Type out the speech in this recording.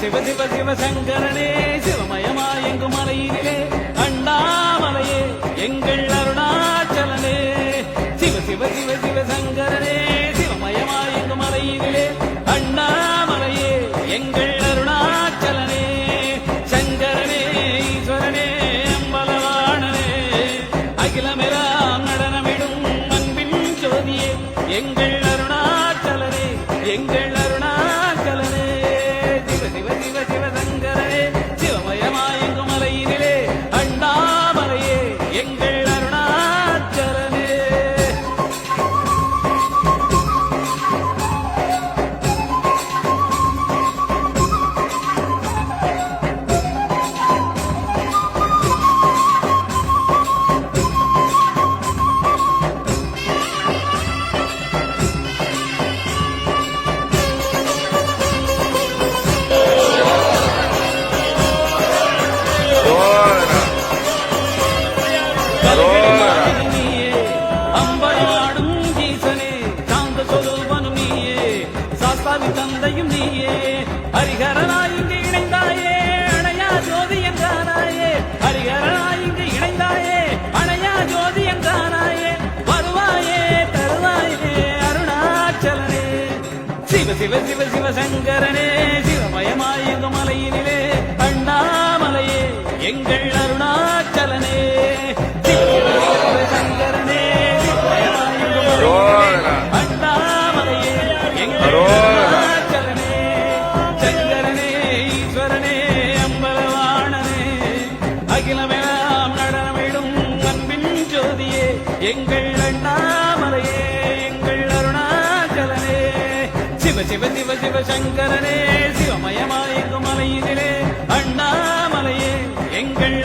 சிவ சிவ சிவசங்கரனே சிவமயமாயெங்கும் மலையினிலே அண்ணாமலையே எங்கள் அருணாச்சலனே சிவ சிவ சிவ சிவசங்கரனே சிவமயமாயெங்கும் மலையினிலே அண்ணாமலையே எங்கள் அருணாச்சலனே சங்கரனே ஈஸ்வரனே அம்பலவாணனே அகிலமெல்லாம் நடனமிடும் அன்பின் ஜோதியே எங்கள் அருணாச்சலனே எங்கள் அருணாச்சலனே சிவ சிவ சிவ சிவசங்கரனே சிவமயமாயெங்கும் மலையினிலே அண்ணாமலையே எங்கள் அருணாச்சலனே தந்தையும் நீயே ஹரிஹரனாய் இங்கு இணைந்தாயே அணையா ஜோதி என்றானாயே ஹரிஹரனாய் இங்கு இணைந்தாயே அணையா ஜோதி என்றானாயே வருவாயே தருவாயே அருணாச்சலனே சிவ சிவ சிவ சிவசங்கரனே சிவமயமாய் எங்கும் மலையினிலே அண்ணாமலையே எங்கள் அருணாச்சலனே சிவசங்கரனே சிவமயமாய் எங்கும் அண்ணாமலையே எங்கள் அகிலமெல்லாம் நடனமிடும் அன்பின் ஜோதியே எங்கள் அண்ணாமலையே எங்கள் அருணாச்சலனே சிவ சிவ சிவ சிவசங்கரனே சிவமயமாயெங்கும் மலையினிலே அண்ணாமலையே எங்கள்